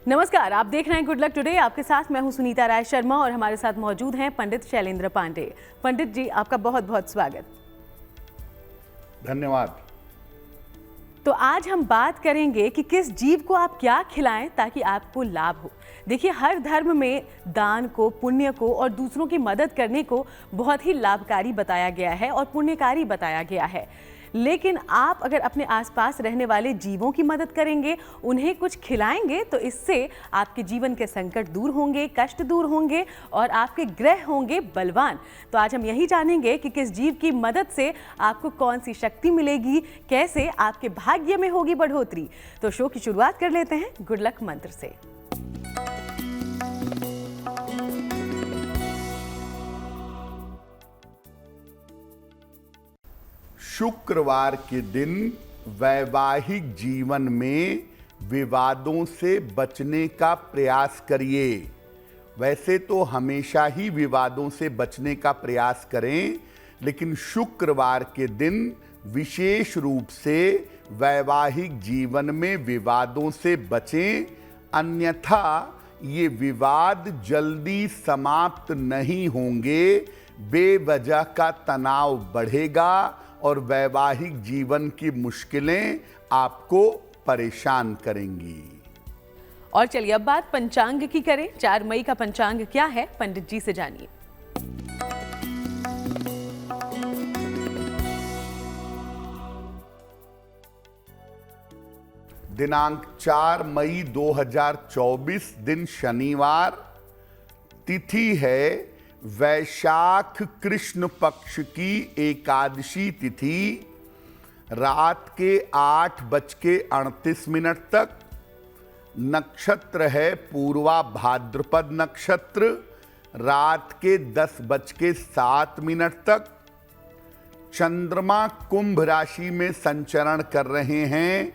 नमस्कार, आप देख रहे हैं गुड लक टुडे। आपके साथ मैं हूं सुनीता राय शर्मा और हमारे साथ मौजूद हैं पंडित शैलेंद्र पांडे। पंडित जी, आपका बहुत बहुत स्वागत। धन्यवाद। तो आज हम बात करेंगे कि किस जीव को आप क्या खिलाएं ताकि आपको लाभ हो। देखिए, हर धर्म में दान को, पुण्य को और दूसरों की मदद करने को बहुत ही लाभकारी बताया गया है और पुण्यकारी बताया गया है। लेकिन आप अगर अपने आसपास रहने वाले जीवों की मदद करेंगे, उन्हें कुछ खिलाएंगे, तो इससे आपके जीवन के संकट दूर होंगे, कष्ट दूर होंगे और आपके ग्रह होंगे बलवान। तो आज हम यही जानेंगे कि किस जीव की मदद से आपको कौन सी शक्ति मिलेगी, कैसे आपके भाग्य में होगी बढ़ोतरी। तो शो की शुरुआत कर लेते हैं गुड लक मंत्र से। शुक्रवार के दिन वैवाहिक जीवन में विवादों से बचने का प्रयास करिए। वैसे तो हमेशा ही विवादों से बचने का प्रयास करें, लेकिन शुक्रवार के दिन विशेष रूप से वैवाहिक जीवन में विवादों से बचें, अन्यथा ये विवाद जल्दी समाप्त नहीं होंगे, बेवजह का तनाव बढ़ेगा और वैवाहिक जीवन की मुश्किलें आपको परेशान करेंगी। और चलिए अब बात पंचांग की करें। 4 मई का पंचांग क्या है, पंडित जी से जानिए। दिनांक 4 मई 2024, दिन शनिवार, तिथि है वैशाख कृष्ण पक्ष की एकादशी तिथि, रात के 8:38 तक। नक्षत्र है पूर्वा भाद्रपद नक्षत्र, रात के 10:07 तक। चंद्रमा कुंभ राशि में संचरण कर रहे हैं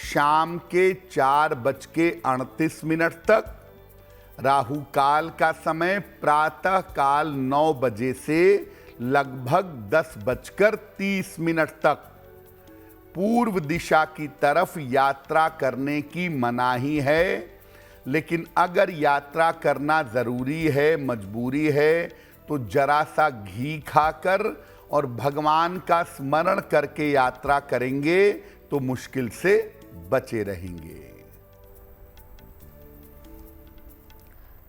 शाम के 4:38 तक। राहु काल का समय प्रातः काल 9 बजे से लगभग 10:30 तक। पूर्व दिशा की तरफ यात्रा करने की मनाही है, लेकिन अगर यात्रा करना जरूरी है, मजबूरी है, तो जरा सा घी खाकर और भगवान का स्मरण करके यात्रा करेंगे तो मुश्किल से बचे रहेंगे।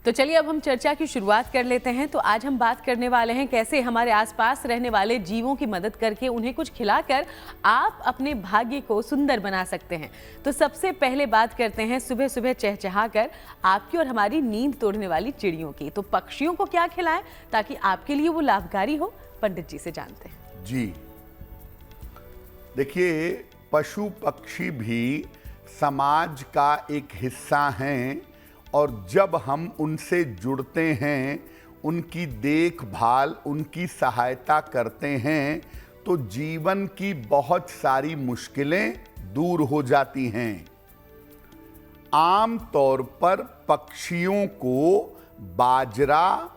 तो चलिए अब हम चर्चा की शुरुआत कर लेते हैं। तो आज हम बात करने वाले हैं कैसे हमारे आसपास रहने वाले जीवों की मदद करके, उन्हें कुछ खिलाकर आप अपने भाग्य को सुंदर बना सकते हैं। तो सबसे पहले बात करते हैं सुबह सुबह चहचहाकर आपकी और हमारी नींद तोड़ने वाली चिड़ियों की। तो पक्षियों को क्या खिलाएं ताकि आपके लिए वो लाभकारी हो, पंडित जी से जानते हैं। जी देखिए, पशु पक्षी भी समाज का एक हिस्सा हैं और जब हम उनसे जुड़ते हैं, उनकी देखभाल, उनकी सहायता करते हैं, तो जीवन की बहुत सारी मुश्किलें दूर हो जाती हैं। आम तौर पर पक्षियों को बाजरा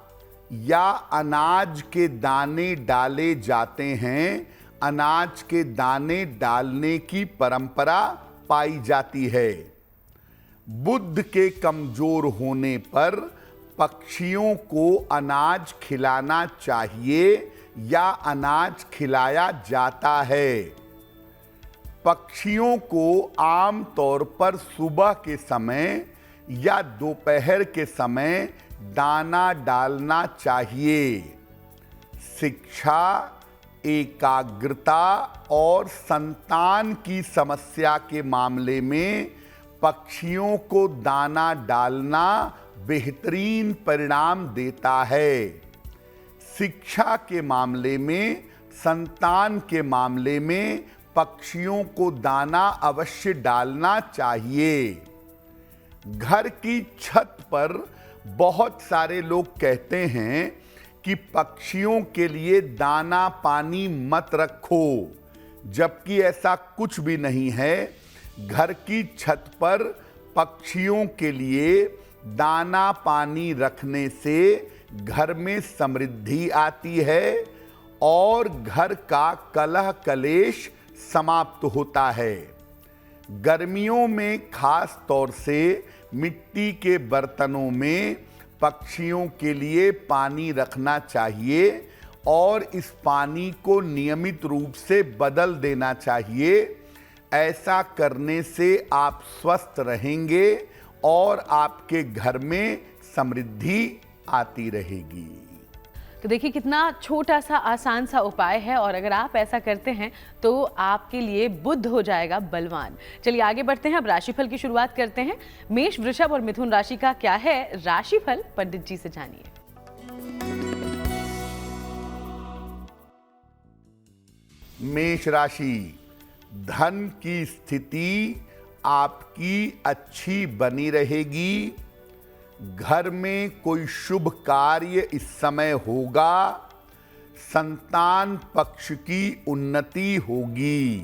या अनाज के दाने डाले जाते हैं। अनाज के दाने डालने की परंपरा पाई जाती है। बुद्ध के कमजोर होने पर पक्षियों को अनाज खिलाना चाहिए या अनाज खिलाया जाता है। पक्षियों को आम तौर पर सुबह के समय या दोपहर के समय दाना डालना चाहिए। शिक्षा, एकाग्रता और संतान की समस्या के मामले में पक्षियों को दाना डालना बेहतरीन परिणाम देता है। शिक्षा के मामले में, संतान के मामले में पक्षियों को दाना अवश्य डालना चाहिए। घर की छत पर बहुत सारे लोग कहते हैं कि पक्षियों के लिए दाना पानी मत रखो, जबकि ऐसा कुछ भी नहीं है। घर की छत पर पक्षियों के लिए दाना पानी रखने से घर में समृद्धि आती है और घर का कलह कलेश समाप्त होता है। गर्मियों में खास तौर से मिट्टी के बर्तनों में पक्षियों के लिए पानी रखना चाहिए और इस पानी को नियमित रूप से बदल देना चाहिए। ऐसा करने से आप स्वस्थ रहेंगे और आपके घर में समृद्धि आती रहेगी। तो देखिए कितना छोटा सा आसान सा उपाय है और अगर आप ऐसा करते हैं तो आपके लिए बुद्ध हो जाएगा बलवान। चलिए आगे बढ़ते हैं, अब राशिफल की शुरुआत करते हैं। मेष, वृषभ और मिथुन राशि का क्या है राशिफल, पंडित जी से जानिए। मेष राशि, धन की स्थिति आपकी अच्छी बनी रहेगी। घर में कोई शुभ कार्य इस समय होगा। संतान पक्ष की उन्नति होगी।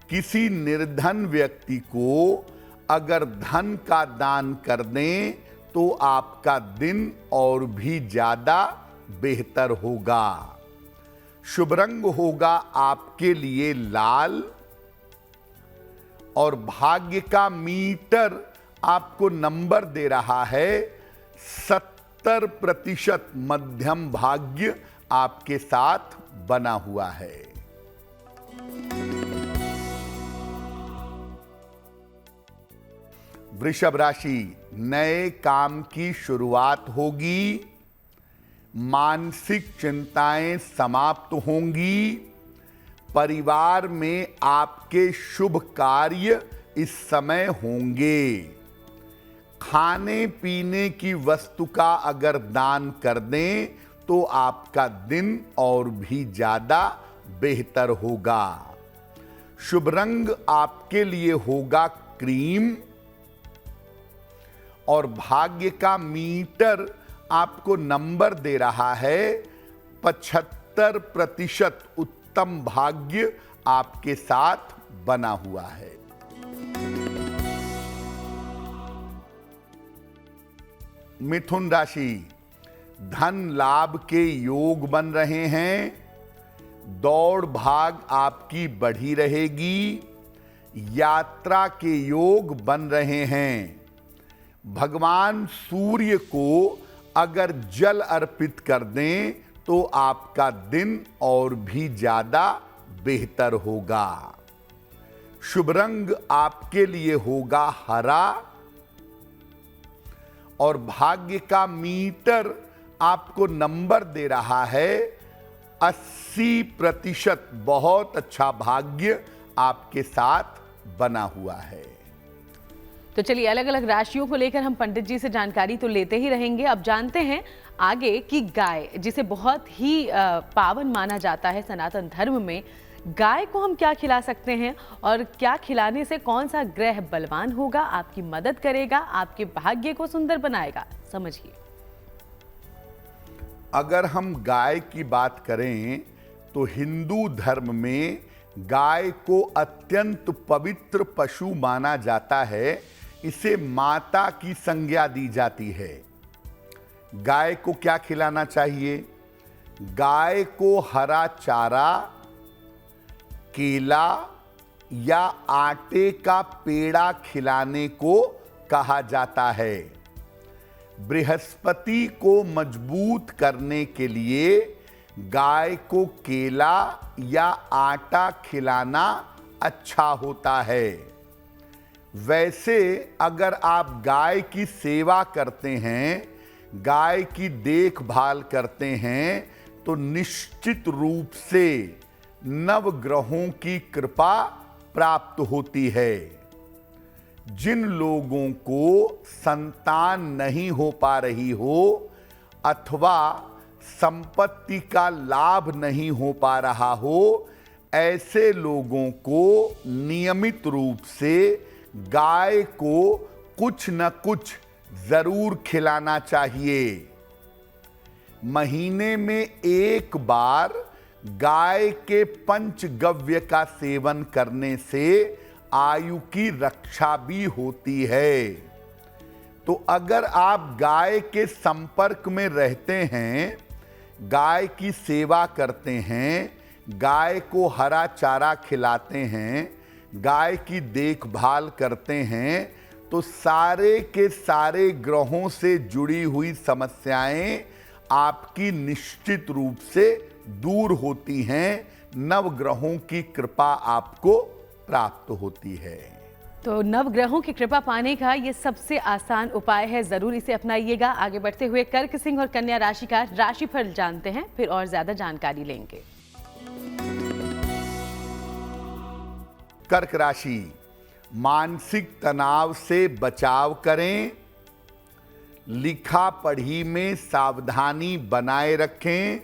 किसी निर्धन व्यक्ति को अगर धन का दान कर दें तो आपका दिन और भी ज्यादा बेहतर होगा। शुभ रंग होगा आपके लिए लाल और भाग्य का मीटर आपको नंबर दे रहा है 70% मध्यम भाग्य आपके साथ बना हुआ है। वृषभ राशि, नए काम की शुरुआत होगी। मानसिक चिंताएं समाप्त होंगी। परिवार में आपके शुभ कार्य इस समय होंगे। खाने पीने की वस्तु का अगर दान कर दें तो आपका दिन और भी ज्यादा बेहतर होगा। शुभ रंग आपके लिए होगा क्रीम और भाग्य का मीटर आपको नंबर दे रहा है 75% उत्तम भाग्य आपके साथ बना हुआ है। मिथुन राशि, धन लाभ के योग बन रहे हैं। दौड़ भाग आपकी बढ़ी रहेगी। यात्रा के योग बन रहे हैं। भगवान सूर्य को अगर जल अर्पित कर दें तो आपका दिन और भी ज्यादा बेहतर होगा। शुभ रंग आपके लिए होगा हरा और भाग्य का मीटर आपको नंबर दे रहा है 80%। बहुत अच्छा भाग्य आपके साथ बना हुआ है। तो चलिए अलग अलग राशियों को लेकर हम पंडित जी से जानकारी तो लेते ही रहेंगे। अब जानते हैं आगे कि गाय, जिसे बहुत ही पावन माना जाता है सनातन धर्म में, गाय को हम क्या खिला सकते हैं और क्या खिलाने से कौन सा ग्रह बलवान होगा, आपकी मदद करेगा, आपके भाग्य को सुंदर बनाएगा, समझिए। अगर हम गाय की बात करें तो हिंदू धर्म में गाय को अत्यंत पवित्र पशु माना जाता है। इसे माता की संज्ञा दी जाती है। गाय को क्या खिलाना चाहिए? गाय को हरा चारा, केला या आटे का पेड़ा खिलाने को कहा जाता है। बृहस्पति को मजबूत करने के लिए गाय को केला या आटा खिलाना अच्छा होता है। वैसे अगर आप गाय की सेवा करते हैं, गाय की देखभाल करते हैं, तो निश्चित रूप से नवग्रहों की कृपा प्राप्त होती है। जिन लोगों को संतान नहीं हो पा रही हो अथवा संपत्ति का लाभ नहीं हो पा रहा हो, ऐसे लोगों को नियमित रूप से गाय को कुछ न कुछ जरूर खिलाना चाहिए। महीने में एक बार गाय के पंचगव्य का सेवन करने से आयु की रक्षा भी होती है। तो अगर आप गाय के संपर्क में रहते हैं, गाय की सेवा करते हैं, गाय को हरा चारा खिलाते हैं, गाय की देखभाल करते हैं, तो सारे के सारे ग्रहों से जुड़ी हुई समस्याएं आपकी निश्चित रूप से दूर होती हैं, नव ग्रहों की कृपा आपको प्राप्त होती है। तो नव ग्रहों की कृपा पाने का ये सबसे आसान उपाय है, जरूर इसे अपनाइएगा। आगे बढ़ते हुए कर्क, सिंह और कन्या राशि का राशिफल जानते हैं, फिर और ज्यादा जानकारी लेंगे। कर्क राशि, मानसिक तनाव से बचाव करें, लिखा पढ़ी में सावधानी बनाए रखें,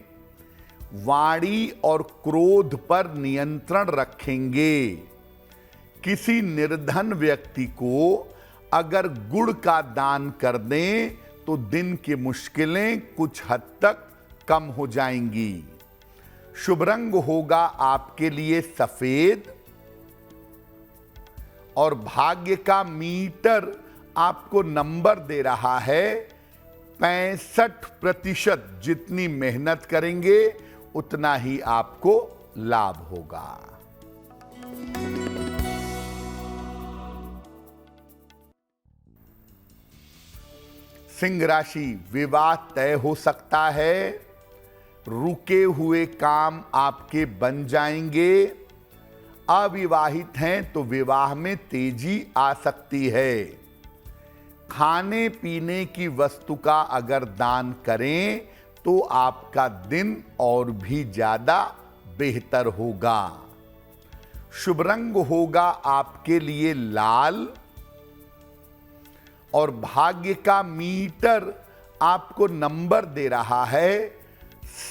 वाणी और क्रोध पर नियंत्रण रखेंगे। किसी निर्धन व्यक्ति को अगर गुड़ का दान कर दें तो दिन की मुश्किलें कुछ हद तक कम हो जाएंगी। शुभ रंग होगा आपके लिए सफेद और भाग्य का मीटर आपको नंबर दे रहा है 65%। जितनी मेहनत करेंगे उतना ही आपको लाभ होगा। सिंह राशि, विवाह तय हो सकता है, रुके हुए काम आपके बन जाएंगे। अविवाहित हैं तो विवाह में तेजी आ सकती है। खाने पीने की वस्तु का अगर दान करें तो आपका दिन और भी ज्यादा बेहतर होगा। शुभ रंग होगा आपके लिए लाल और भाग्य का मीटर आपको नंबर दे रहा है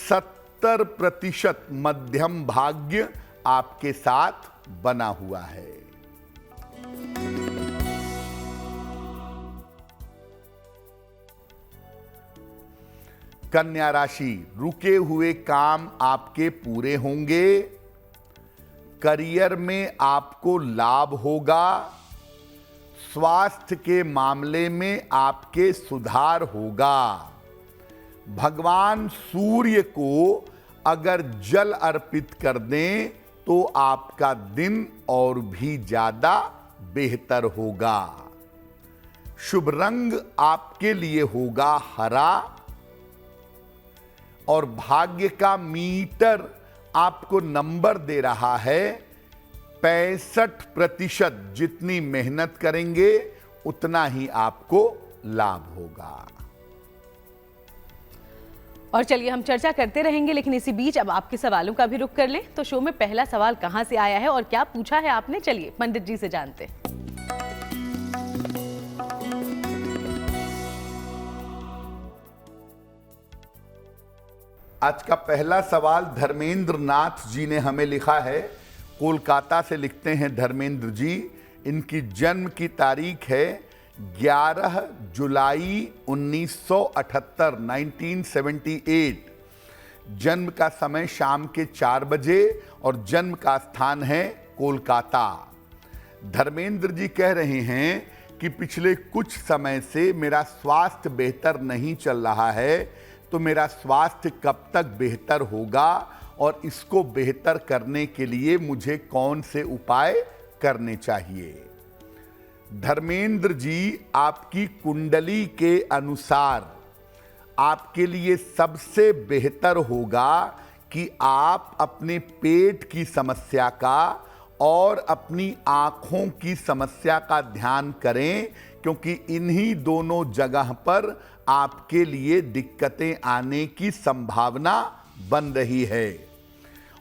70%। मध्यम भाग्य आपके साथ बना हुआ है। कन्या राशि, रुके हुए काम आपके पूरे होंगे। करियर में आपको लाभ होगा। स्वास्थ्य के मामले में आपके सुधार होगा। भगवान सूर्य को अगर जल अर्पित कर दें तो आपका दिन और भी ज्यादा बेहतर होगा। शुभ रंग आपके लिए होगा हरा और भाग्य का मीटर आपको नंबर दे रहा है 65%। जितनी मेहनत करेंगे उतना ही आपको लाभ होगा। और चलिए हम चर्चा करते रहेंगे, लेकिन इसी बीच अब आपके सवालों का भी रुख कर लें। तो शो में पहला सवाल कहां से आया है और क्या पूछा है आपने, चलिए पंडित जी से जानते हैं। आज का पहला सवाल धर्मेंद्र नाथ जी ने हमें लिखा है। कोलकाता से लिखते हैं धर्मेंद्र जी। इनकी जन्म की तारीख है 11 जुलाई 1978, 1978। जन्म का समय शाम के 4 बजे और जन्म का स्थान है कोलकाता। धर्मेंद्र जी कह रहे हैं कि पिछले कुछ समय से मेरा स्वास्थ्य बेहतर नहीं चल रहा है, तो मेरा स्वास्थ्य कब तक बेहतर होगा और इसको बेहतर करने के लिए मुझे कौन से उपाय करने चाहिए। धर्मेंद्र जी, आपकी कुंडली के अनुसार आपके लिए सबसे बेहतर होगा कि आप अपने पेट की समस्या का और अपनी आँखों की समस्या का ध्यान करें, क्योंकि इन्हीं दोनों जगह पर आपके लिए दिक्कतें आने की संभावना बन रही है।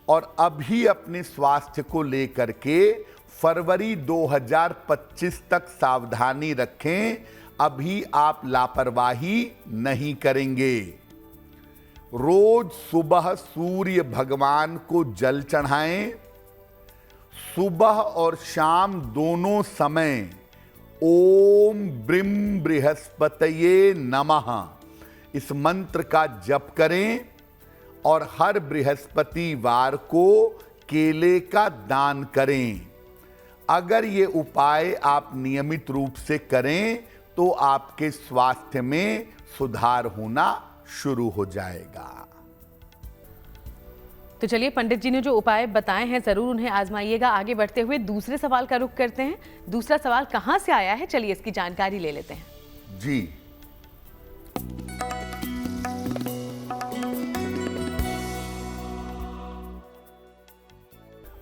और अभी अपने स्वास्थ्य को लेकर के फरवरी 2025 तक सावधानी रखें। अभी आप लापरवाही नहीं करेंगे। रोज सुबह सूर्य भगवान को जल चढ़ाएं। सुबह और शाम दोनों समय ओम ब्रीम बृहस्पतये नमः इस मंत्र का जप करें और हर बृहस्पतिवार को केले का दान करें। अगर ये उपाय आप नियमित रूप से करें तो आपके स्वास्थ्य में सुधार होना शुरू हो जाएगा। तो चलिए, पंडित जी ने जो उपाय बताए हैं जरूर उन्हें आजमाइएगा। आगे बढ़ते हुए दूसरे सवाल का रुख करते हैं। दूसरा सवाल कहां से आया है, चलिए इसकी जानकारी ले लेते हैं। जी,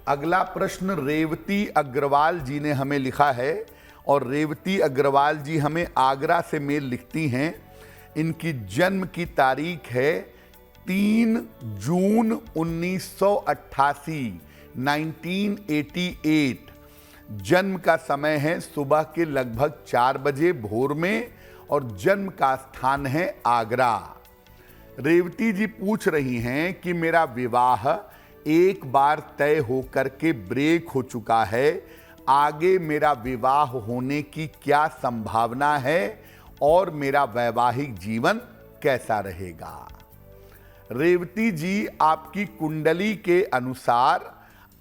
अगला प्रश्न रेवती अग्रवाल जी ने हमें लिखा है और रेवती अग्रवाल जी हमें आगरा से मेल लिखती हैं। इनकी जन्म की तारीख है 3 जून 1988, 1988। जन्म का समय है सुबह के लगभग 4 बजे भोर में और जन्म का स्थान है आगरा। रेवती जी पूछ रही हैं कि मेरा विवाह एक बार तय होकर के ब्रेक हो चुका है, आगे मेरा विवाह होने की क्या संभावना है और मेरा वैवाहिक जीवन कैसा रहेगा। रेवती जी, आपकी कुंडली के अनुसार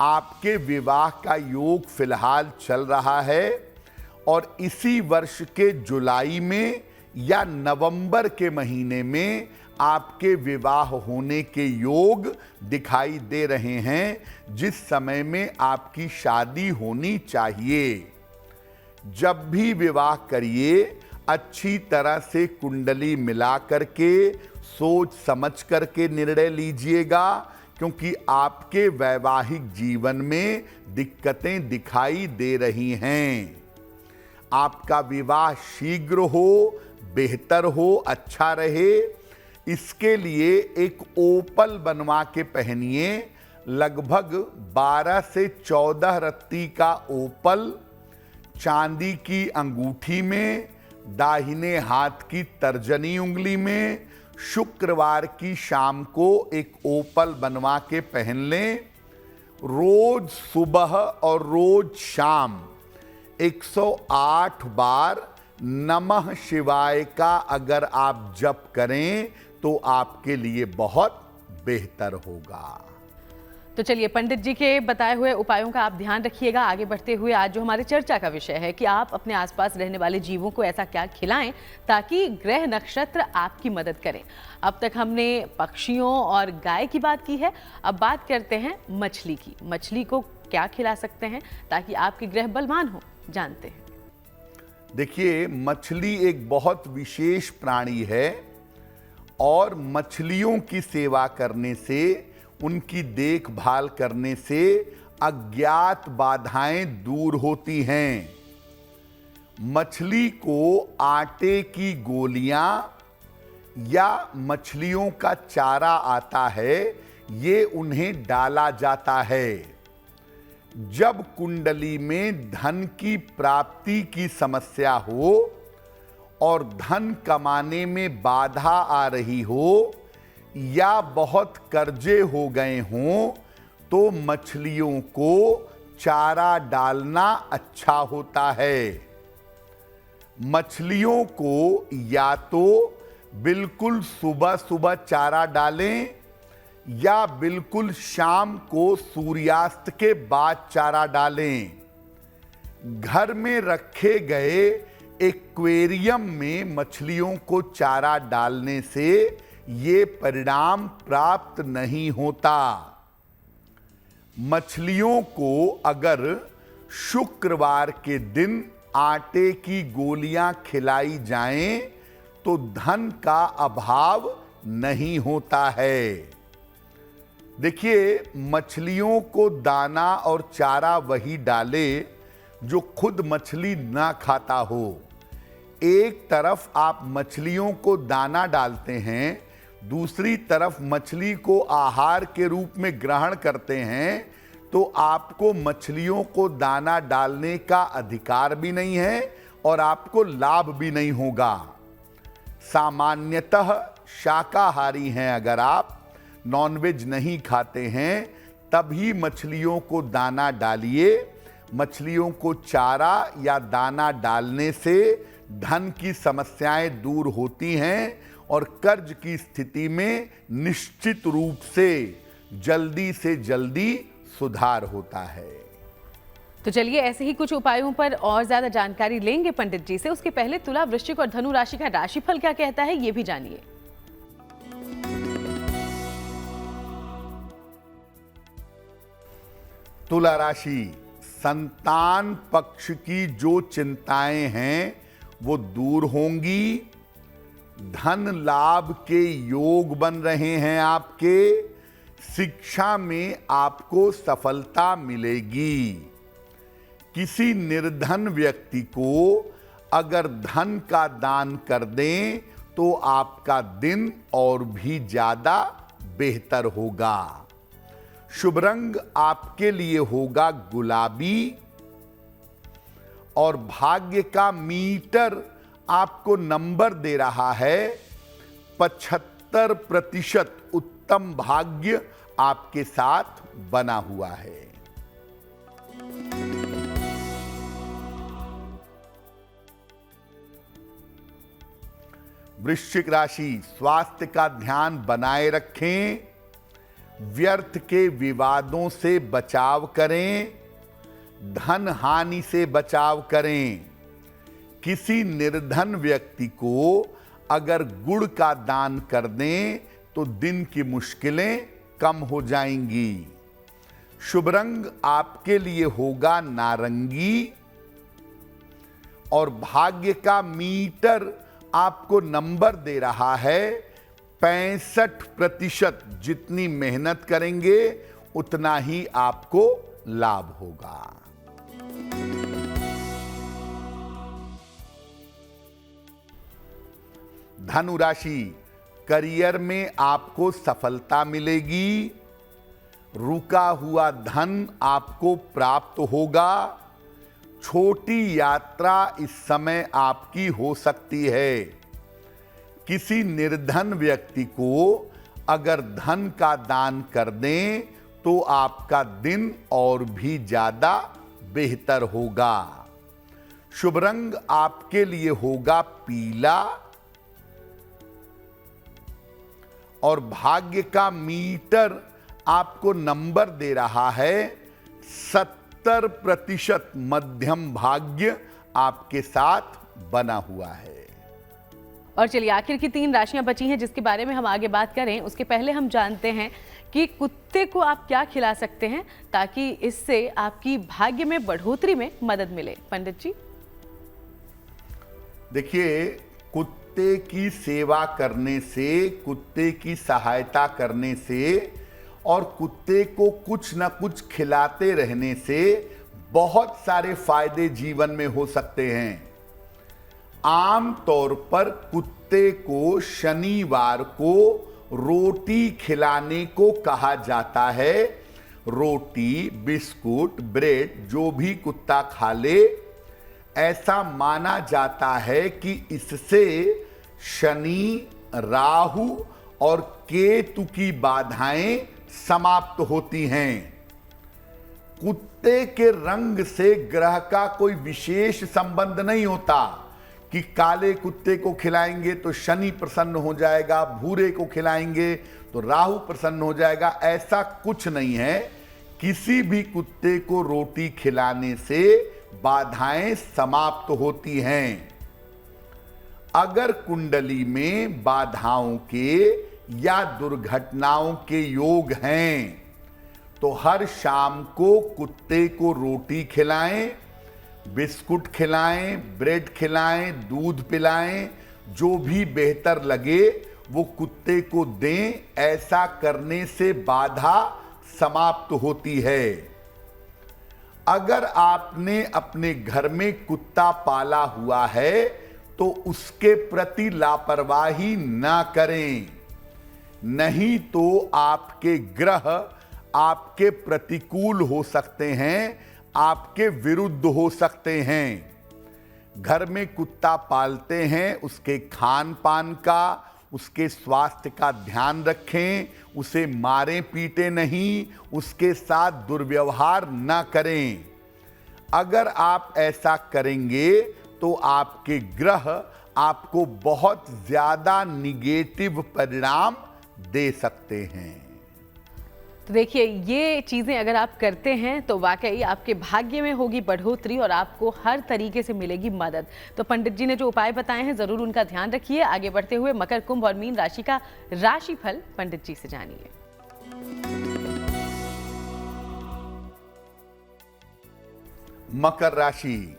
आपके विवाह का योग फिलहाल चल रहा है और इसी वर्ष के जुलाई में या नवंबर के महीने में आपके विवाह होने के योग दिखाई दे रहे हैं, जिस समय में आपकी शादी होनी चाहिए। जब भी विवाह करिए अच्छी तरह से कुंडली मिला करके सोच समझ करके निर्णय लीजिएगा, क्योंकि आपके वैवाहिक जीवन में दिक्कतें दिखाई दे रही हैं। आपका विवाह शीघ्र हो, बेहतर हो, अच्छा रहे, इसके लिए एक ओपल बनवा के पहनिए। लगभग 12 से 14 रत्ती का ओपल चांदी की अंगूठी में, दाहिने हाथ की तर्जनी उंगली में, शुक्रवार की शाम को एक ओपल बनवा के पहन लें। रोज सुबह और रोज शाम 108 बार नमः शिवाय का अगर आप जप करें तो आपके लिए बहुत बेहतर होगा। तो चलिए, पंडित जी के बताए हुए उपायों का आप ध्यान रखिएगा। आगे बढ़ते हुए आज जो हमारे चर्चा का विषय है कि आप अपने आसपास रहने वाले जीवों को ऐसा क्या खिलाएं ताकि ग्रह नक्षत्र आपकी मदद करें। अब तक हमने पक्षियों और गाय की बात की है, अब बात करते हैं मछली की। मछली को क्या खिला सकते हैं ताकि आपके ग्रह बलवान हो, जानते हैं। देखिए, मछली एक बहुत विशेष प्राणी है और मछलियों की सेवा करने से, उनकी देखभाल करने से अज्ञात बाधाएं दूर होती हैं। मछली को आटे की गोलियां या मछलियों का चारा आता है, ये उन्हें डाला जाता है। जब कुंडली में धन की प्राप्ति की समस्या हो और धन कमाने में बाधा आ रही हो या बहुत कर्जे हो गए हों, तो मछलियों को चारा डालना अच्छा होता है। मछलियों को या तो बिल्कुल सुबह सुबह चारा डालें या बिल्कुल शाम को सूर्यास्त के बाद चारा डालें। घर में रखे गए एक्वेरियम में मछलियों को चारा डालने से ये परिणाम प्राप्त नहीं होता। मछलियों को अगर शुक्रवार के दिन आटे की गोलियां खिलाई जाएं तो धन का अभाव नहीं होता है। देखिए, मछलियों को दाना और चारा वही डाले जो खुद मछली ना खाता हो। एक तरफ आप मछलियों को दाना डालते हैं, दूसरी तरफ मछली को आहार के रूप में ग्रहण करते हैं, तो आपको मछलियों को दाना डालने का अधिकार भी नहीं है और आपको लाभ भी नहीं होगा। सामान्यतः शाकाहारी हैं, अगर आप नॉनवेज नहीं खाते हैं, तभी मछलियों को दाना डालिए। मछलियों को चारा या दाना डालने से धन की समस्याएं दूर होती हैं और कर्ज की स्थिति में निश्चित रूप से जल्दी सुधार होता है। तो चलिए, ऐसे ही कुछ उपायों पर और ज्यादा जानकारी लेंगे पंडित जी से। उसके पहले तुला, वृश्चिक और धनु राशि का राशिफल क्या कहता है, ये भी जानिए। तुला राशि, संतान पक्ष की जो चिंताएं हैं वो दूर होंगी। धन लाभ के योग बन रहे हैं आपके। शिक्षा में आपको सफलता मिलेगी। किसी निर्धन व्यक्ति को अगर धन का दान कर दें तो आपका दिन और भी ज्यादा बेहतर होगा। शुभ रंग आपके लिए होगा गुलाबी और भाग्य का मीटर आपको नंबर दे रहा है 75%। उत्तम भाग्य आपके साथ बना हुआ है। वृश्चिक राशि, स्वास्थ्य का ध्यान बनाए रखें। व्यर्थ के विवादों से बचाव करें। धन हानि से बचाव करें। किसी निर्धन व्यक्ति को अगर गुड़ का दान कर दें तो दिन की मुश्किलें कम हो जाएंगी। शुभ रंग आपके लिए होगा नारंगी और भाग्य का मीटर आपको नंबर दे रहा है 65%। जितनी मेहनत करेंगे उतना ही आपको लाभ होगा। धनु राशि, करियर में आपको सफलता मिलेगी। रुका हुआ धन आपको प्राप्त होगा। छोटी यात्रा इस समय आपकी हो सकती है। किसी निर्धन व्यक्ति को अगर धन का दान कर दें तो आपका दिन और भी ज्यादा बेहतर होगा। शुभ रंग आपके लिए होगा पीला और भाग्य का मीटर आपको नंबर दे रहा है 70%। मध्यम भाग्य आपके साथ बना हुआ है। और चलिए आखिर की 3 राशियां बची हैं जिसके बारे में हम आगे बात करें उसके पहले हम जानते हैं कि कुत्ते को आप क्या खिला सकते हैं ताकि इससे आपकी भाग्य में बढ़ोतरी में मदद मिले। पंडित जी, देखिए, कुत्ते की सेवा करने से, कुत्ते की सहायता करने से और कुत्ते को कुछ ना कुछ खिलाते रहने से बहुत सारे फायदे जीवन में हो सकते हैं। आम तौर पर कुत्ते को शनिवार को रोटी खिलाने को कहा जाता है। रोटी, बिस्कुट, ब्रेड जो भी कुत्ता खा ले, ऐसा माना जाता है कि इससे शनि, राहु और केतु की बाधाएं समाप्त होती हैं। कुत्ते के रंग से ग्रह का कोई विशेष संबंध नहीं होता कि काले कुत्ते को खिलाएंगे तो शनि प्रसन्न हो जाएगा, भूरे को खिलाएंगे तो राहु प्रसन्न हो जाएगा। ऐसा कुछ नहीं है। किसी भी कुत्ते को रोटी खिलाने से बाधाएं समाप्त होती हैं। अगर कुंडली में बाधाओं के या दुर्घटनाओं के योग हैं तो हर शाम को कुत्ते को रोटी खिलाएं, बिस्कुट खिलाएं, ब्रेड खिलाएं, दूध पिलाएं, जो भी बेहतर लगे वो कुत्ते को दें। ऐसा करने से बाधा समाप्त होती है। अगर आपने अपने घर में कुत्ता पाला हुआ है तो उसके प्रति लापरवाही ना करें, नहीं तो आपके ग्रह आपके प्रतिकूल हो सकते हैं, आपके विरुद्ध हो सकते हैं। घर में कुत्ता पालते हैं, उसके खान पान का, उसके स्वास्थ्य का ध्यान रखें, उसे मारें पीटे नहीं, उसके साथ दुर्व्यवहार न करें। अगर आप ऐसा करेंगे तो आपके ग्रह आपको बहुत ज्यादा निगेटिव परिणाम दे सकते हैं। तो देखिए, ये चीज़ें अगर आप करते हैं तो वाकई आपके भाग्य में होगी बढ़ोतरी और आपको हर तरीके से मिलेगी मदद। तो पंडित जी ने जो उपाय बताए हैं ज़रूर उनका ध्यान रखिए। आगे बढ़ते हुए मकर, कुंभ और मीन राशि का राशिफल पंडित जी से जानिए। मकर राशि,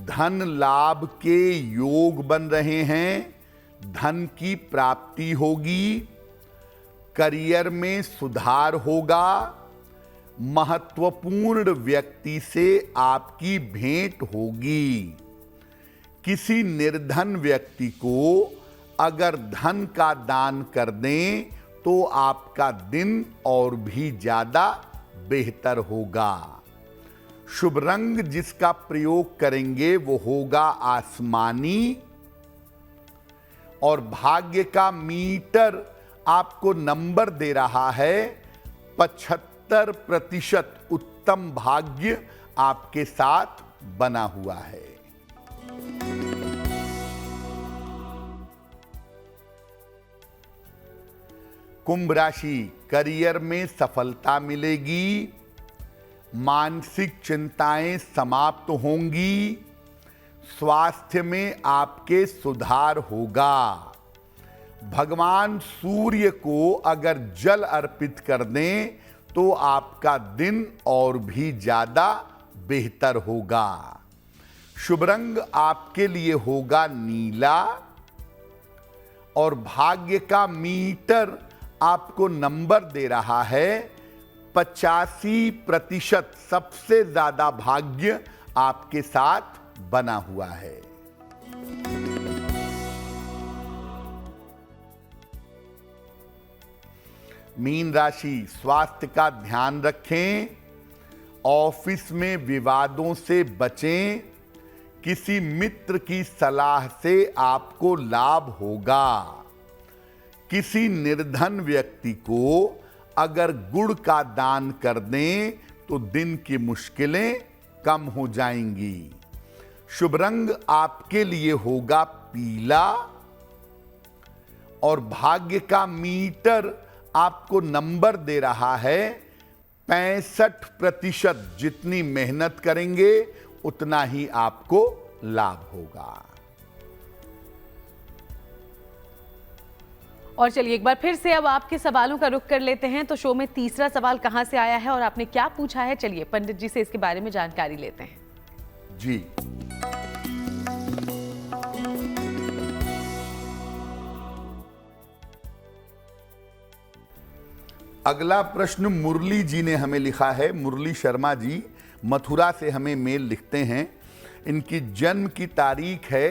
धन लाभ के योग बन रहे हैं, धन की प्राप्ति होगी, करियर में सुधार होगा, महत्वपूर्ण व्यक्ति से आपकी भेंट होगी। किसी निर्धन व्यक्ति को अगर धन का दान कर दें तो आपका दिन और भी ज्यादा बेहतर होगा। शुभ रंग जिसका प्रयोग करेंगे वो होगा आसमानी, और भाग्य का मीटर आपको नंबर दे रहा है 75% उत्तम भाग्य आपके साथ बना हुआ है। कुंभ राशि, करियर में सफलता मिलेगी, मानसिक चिंताएं समाप्त होंगी, स्वास्थ्य में आपके सुधार होगा। भगवान सूर्य को अगर जल अर्पित कर दें तो आपका दिन और भी ज्यादा बेहतर होगा। शुभ रंग आपके लिए होगा नीला, और भाग्य का मीटर आपको नंबर दे रहा है 85%, सबसे ज्यादा भाग्य आपके साथ बना हुआ है। मीन राशि, स्वास्थ्य का ध्यान रखें, ऑफिस में विवादों से बचें, किसी मित्र की सलाह से आपको लाभ होगा। किसी निर्धन व्यक्ति को अगर गुड़ का दान कर दें तो दिन की मुश्किलें कम हो जाएंगी। शुभ रंग आपके लिए होगा पीला, और भाग्य का मीटर आपको नंबर दे रहा है 65%। जितनी मेहनत करेंगे उतना ही आपको लाभ होगा। और चलिए एक बार फिर से अब आपके सवालों का रुख कर लेते हैं। तो शो में तीसरा सवाल कहां से आया है और आपने क्या पूछा है, चलिए पंडित जी से इसके बारे में जानकारी लेते हैं। जी, अगला प्रश्न मुरली जी ने हमें लिखा है। मुरली शर्मा जी मथुरा से हमें मेल लिखते हैं। इनकी जन्म की तारीख है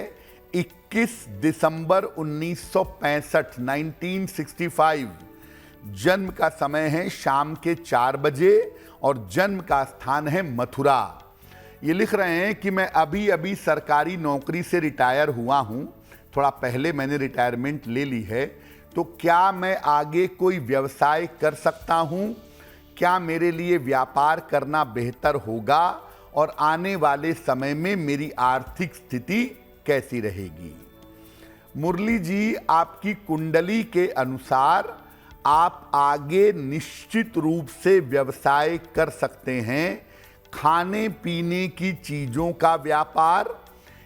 21 दिसंबर 1965, 1965। जन्म का समय है शाम के 4 बजे और जन्म का स्थान है मथुरा। ये लिख रहे हैं कि मैं अभी अभी सरकारी नौकरी से रिटायर हुआ हूं, थोड़ा पहले मैंने रिटायरमेंट ले ली है, तो क्या मैं आगे कोई व्यवसाय कर सकता हूं? क्या मेरे लिए व्यापार करना बेहतर होगा और आने वाले समय में मेरी आर्थिक स्थिति कैसी रहेगी? मुरली जी, आपकी कुंडली के अनुसार आप आगे निश्चित रूप से व्यवसाय कर सकते हैं। खाने पीने की चीजों का व्यापार,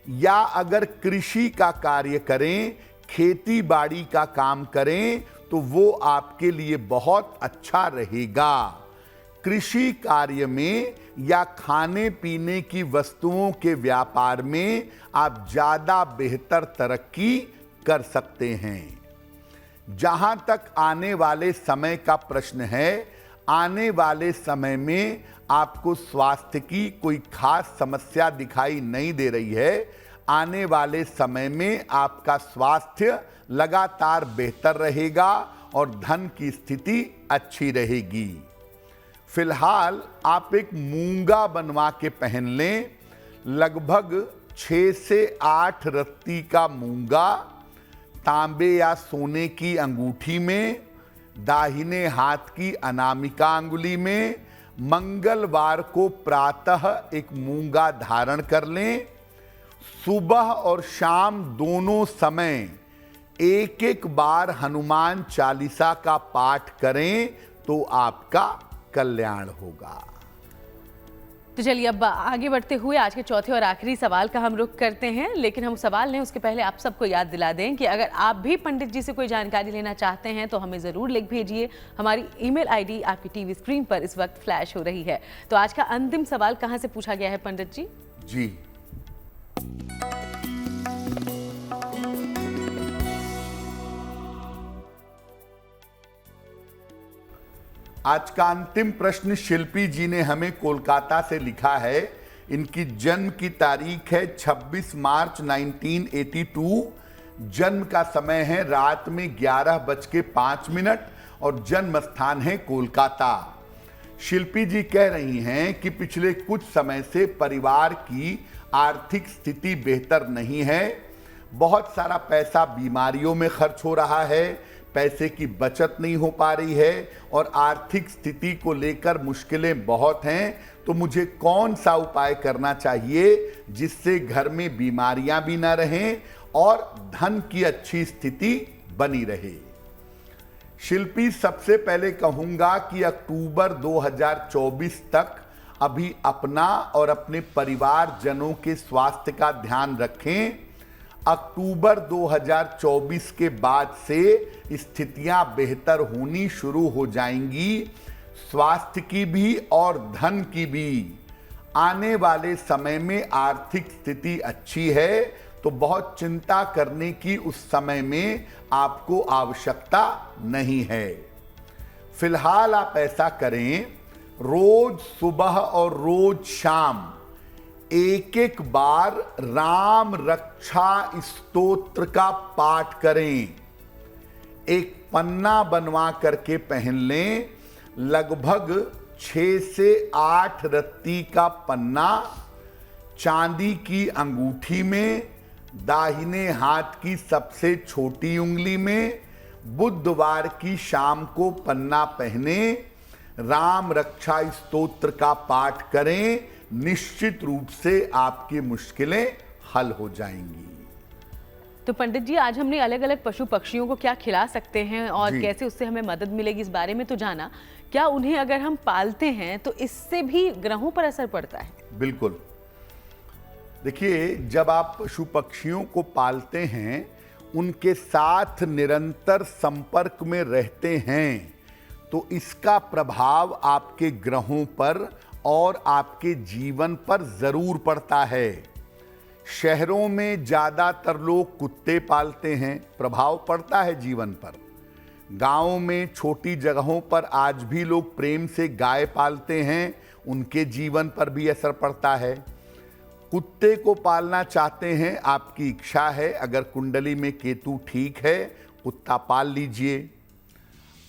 या अगर कृषि का कार्य करें, खेती बाड़ी का काम करें तो वो आपके लिए बहुत अच्छा रहेगा। कृषि कार्य में या खाने पीने की वस्तुओं के व्यापार में आप ज़्यादा बेहतर तरक्की कर सकते हैं। जहां तक आने वाले समय का प्रश्न है, आने वाले समय में आपको स्वास्थ्य की कोई खास समस्या दिखाई नहीं दे रही है। आने वाले समय में आपका स्वास्थ्य लगातार बेहतर रहेगा और धन की स्थिति अच्छी रहेगी। फिलहाल आप एक मूंगा बनवा के पहन लें, लगभग 6 से 8 रत्ती का मूंगा तांबे या सोने की अंगूठी में, दाहिने हाथ की अनामिका अंगुली में। मंगलवार को प्रातः एक मूंगा धारण कर लें। सुबह और शाम दोनों समय एक एक बार हनुमान चालीसा का पाठ करें तो आपका कल्याण होगा। तो चलिए अब आगे बढ़ते हुए आज के चौथे और आखिरी सवाल का हम रुख करते हैं, लेकिन हम सवाल लें उसके पहले आप सबको याद दिला दें कि अगर आप भी पंडित जी से कोई जानकारी लेना चाहते हैं तो हमें ज़रूर लिख भेजिए। हमारी ईमेल आईडी आपकी टीवी स्क्रीन पर इस वक्त फ्लैश हो रही है। तो आज का अंतिम सवाल कहाँ से पूछा गया है पंडित जी? जी, आज का अंतिम प्रश्न शिल्पी जी ने हमें कोलकाता से लिखा है। इनकी जन्म की तारीख है 26 मार्च 1982। जन्म का समय है रात में 11:05 और जन्म स्थान है कोलकाता। शिल्पी जी कह रही हैं कि पिछले कुछ समय से परिवार की आर्थिक स्थिति बेहतर नहीं है। बहुत सारा पैसा बीमारियों में खर्च हो रहा है, पैसे की बचत नहीं हो पा रही है और आर्थिक स्थिति को लेकर मुश्किलें बहुत हैं। तो मुझे कौन सा उपाय करना चाहिए जिससे घर में बीमारियां भी ना रहें और धन की अच्छी स्थिति बनी रहे? शिल्पी, सबसे पहले कहूंगा कि अक्टूबर 2024 तक अभी अपना और अपने परिवारजनों के स्वास्थ्य का ध्यान रखें। अक्टूबर 2024 के बाद से स्थितियां बेहतर होनी शुरू हो जाएंगी, स्वास्थ्य की भी और धन की भी। आने वाले समय में आर्थिक स्थिति अच्छी है, तो बहुत चिंता करने की उस समय में आपको आवश्यकता नहीं है। फिलहाल आप ऐसा करें, रोज सुबह और रोज शाम एक बार राम रक्षा स्तोत्र का पाठ करें। एक पन्ना बनवा करके पहन लें, लगभग 6 से 8 रत्ती का पन्ना, चांदी की अंगूठी में, दाहिने हाथ की सबसे छोटी उंगली में। बुधवार की शाम को पन्ना पहने, राम रक्षा स्तोत्र का पाठ करें। निश्चित रूप से आपकी मुश्किलें हल हो जाएंगी। तो पंडित जी, आज हमने अलग अलग पशु पक्षियों को क्या खिला सकते हैं और कैसे उससे हमें मदद मिलेगी इस बारे में तो जाना। क्या उन्हें अगर हम पालते हैं तो इससे भी ग्रहों पर असर पड़ता है? बिल्कुल। देखिए, जब आप पशु पक्षियों को पालते हैं, उनके साथ निरंतर संपर्क में रहते हैं, तो इसका प्रभाव आपके ग्रहों पर और आपके जीवन पर जरूर पड़ता है। शहरों में ज्यादातर लोग कुत्ते पालते हैं, प्रभाव पड़ता है जीवन पर। गांवों में छोटी जगहों पर आज भी लोग प्रेम से गाय पालते हैं, उनके जीवन पर भी असर पड़ता है। कुत्ते को पालना चाहते हैं, आपकी इच्छा है, अगर कुंडली में केतु ठीक है, कुत्ता पाल लीजिए।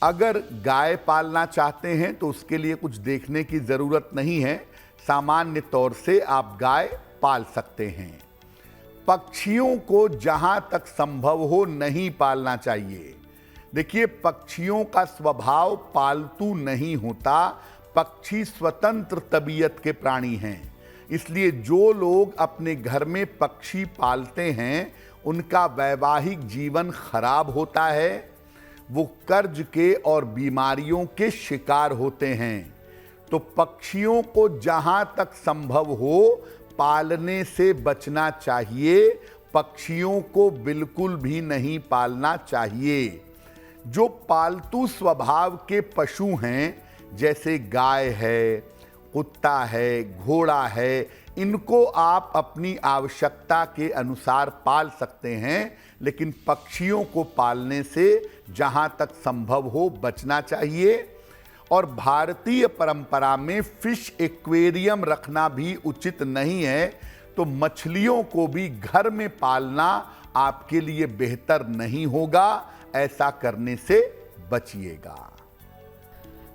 अगर गाय पालना चाहते हैं तो उसके लिए कुछ देखने की ज़रूरत नहीं है, सामान्य तौर से आप गाय पाल सकते हैं। पक्षियों को जहां तक संभव हो नहीं पालना चाहिए। देखिए, पक्षियों का स्वभाव पालतू नहीं होता, पक्षी स्वतंत्र तबीयत के प्राणी हैं। इसलिए जो लोग अपने घर में पक्षी पालते हैं, उनका वैवाहिक जीवन खराब होता है, वो कर्ज के और बीमारियों के शिकार होते हैं। तो पक्षियों को जहां तक संभव हो पालने से बचना चाहिए। पक्षियों को बिल्कुल भी नहीं पालना चाहिए। जो पालतू स्वभाव के पशु हैं, जैसे गाय है, कुत्ता है, घोड़ा है, इनको आप अपनी आवश्यकता के अनुसार पाल सकते हैं, लेकिन पक्षियों को पालने से जहां तक संभव हो बचना चाहिए। और भारतीय परंपरा में फिश एक्वेरियम रखना भी उचित नहीं है, तो मछलियों को भी घर में पालना आपके लिए बेहतर नहीं होगा। ऐसा करने से बचिएगा।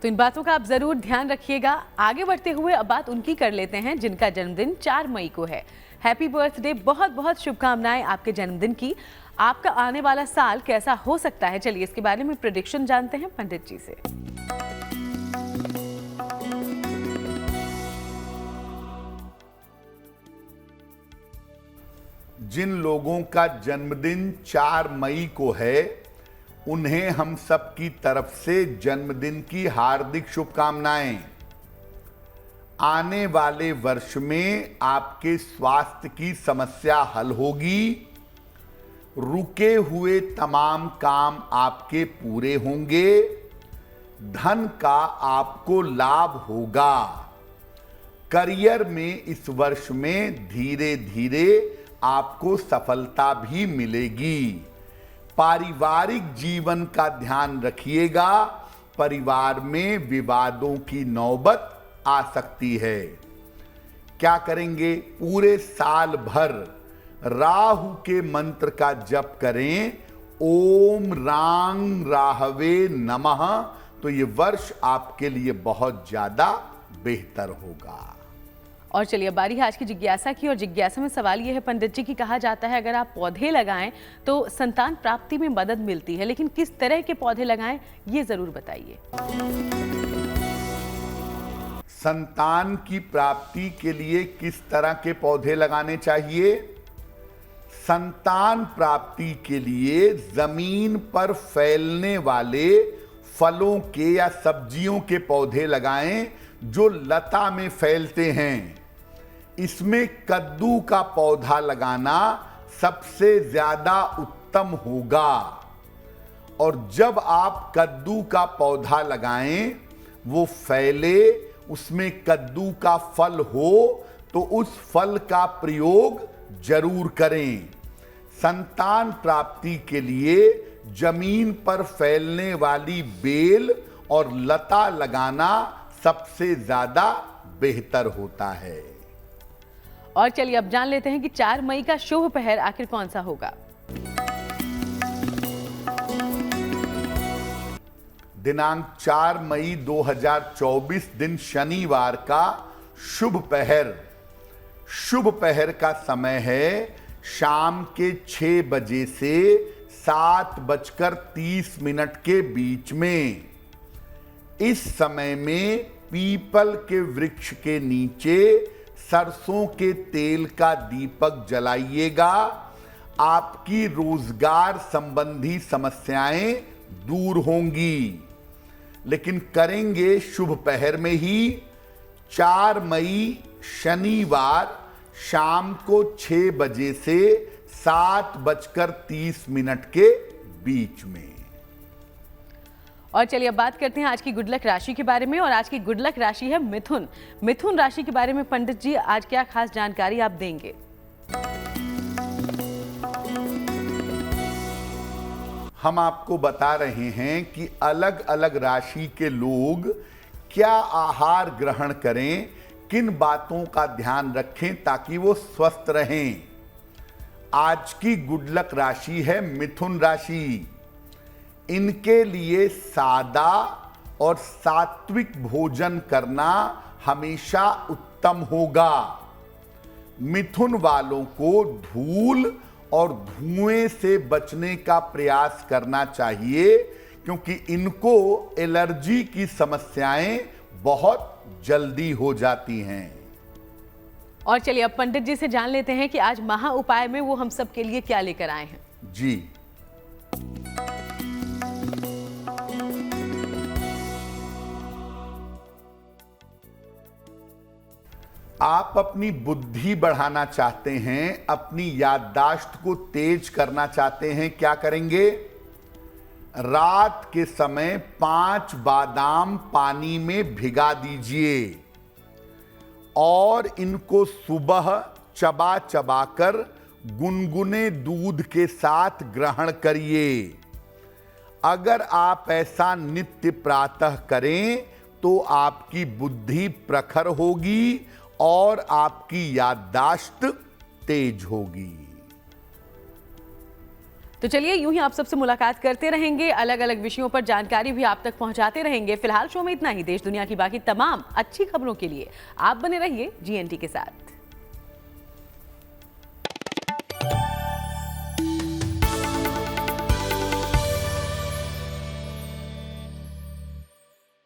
तो इन बातों का आप जरूर ध्यान रखिएगा। आगे बढ़ते हुए अब बात उनकी कर लेते हैं जिनका जन्मदिन 4 मई को है। हैप्पी बर्थडे, बहुत बहुत शुभकामनाएं आपके जन्मदिन की। आपका आने वाला साल कैसा हो सकता है, चलिए इसके बारे में प्रेडिक्शन जानते हैं पंडित जी से। जिन लोगों का जन्मदिन 4 मई को है, उन्हें हम सब की तरफ से जन्मदिन की हार्दिक शुभकामनाएं। आने वाले वर्ष में आपके स्वास्थ्य की समस्या हल होगी। रुके हुए तमाम काम आपके पूरे होंगे। धन का आपको लाभ होगा। करियर में इस वर्ष में धीरे धीरे आपको सफलता भी मिलेगी। पारिवारिक जीवन का ध्यान रखिएगा। परिवार में विवादों की नौबत आ सकती है। क्या करेंगे? पूरे साल भर राहु के मंत्र का जप करें, ओम रांग राहवे नमः। तो ये वर्ष आपके लिए बहुत ज्यादा बेहतर होगा। और चलिए बारी है आज की जिज्ञासा की। और जिज्ञासा में सवाल यह है पंडित जी कि कहा जाता है अगर आप पौधे लगाएं तो संतान प्राप्ति में मदद मिलती है, लेकिन किस तरह के पौधे लगाएं ये जरूर बताइए। संतान की प्राप्ति के लिए किस तरह के पौधे लगाने चाहिए? संतान प्राप्ति के लिए जमीन पर फैलने वाले फलों के या सब्जियों के पौधे लगाएं जो लता में फैलते हैं। इसमें कद्दू का पौधा लगाना सबसे ज्यादा उत्तम होगा। और जब आप कद्दू का पौधा लगाएं, वो फैले, उसमें कद्दू का फल हो तो उस फल का प्रयोग जरूर करें। संतान प्राप्ति के लिए जमीन पर फैलने वाली बेल और लता लगाना सबसे ज्यादा बेहतर होता है। और चलिए अब जान लेते हैं कि 4 मई का शुभ पहर आखिर कौन सा होगा। दिनांक 4 मई 2024 दिन शनिवार का शुभ पहर। शुभ पहर का समय है शाम के 6 बजे से 7:30 के बीच में। इस समय में पीपल के वृक्ष के नीचे सरसों के तेल का दीपक जलाइएगा। आपकी रोजगार संबंधी समस्याएं दूर होंगी। लेकिन करेंगे शुभ पहर में ही। 4 मई शनिवार शाम को 6 बजे से 7:30 के बीच में। और चलिए अब बात करते हैं आज की गुड लक राशि के बारे में। और आज की गुड लक राशि है मिथुन। मिथुन राशि के बारे में पंडित जी आज क्या खास जानकारी आप देंगे? हम आपको बता रहे हैं कि अलग अलग राशि के लोग क्या आहार ग्रहण करें, किन बातों का ध्यान रखें ताकि वो स्वस्थ रहें। आज की गुड लक राशि है मिथुन राशि। इनके लिए सादा और सात्विक भोजन करना हमेशा उत्तम होगा। मिथुन वालों को धूल और धुएं से बचने का प्रयास करना चाहिए, क्योंकि इनको एलर्जी की समस्याएं बहुत जल्दी हो जाती हैं। और चलिए अब पंडित जी से जान लेते हैं कि आज महा उपाय में वो हम सब के लिए क्या लेकर आए हैं। जी, आप अपनी बुद्धि बढ़ाना चाहते हैं, अपनी याददाश्त को तेज करना चाहते हैं। क्या करेंगे? रात के समय 5 बादाम पानी में भिगा दीजिए और इनको सुबह चबा चबाकर गुनगुने दूध के साथ ग्रहण करिए। अगर आप ऐसा नित्य प्रातः करें तो आपकी बुद्धि प्रखर होगी और आपकी याददाश्त तेज होगी। तो चलिए यूं ही आप सबसे मुलाकात करते रहेंगे, अलग अलग विषयों पर जानकारी भी आप तक पहुंचाते रहेंगे। फिलहाल शो में इतना ही। देश दुनिया की बाकी तमाम अच्छी खबरों के लिए आप बने रहिए GNT के साथ।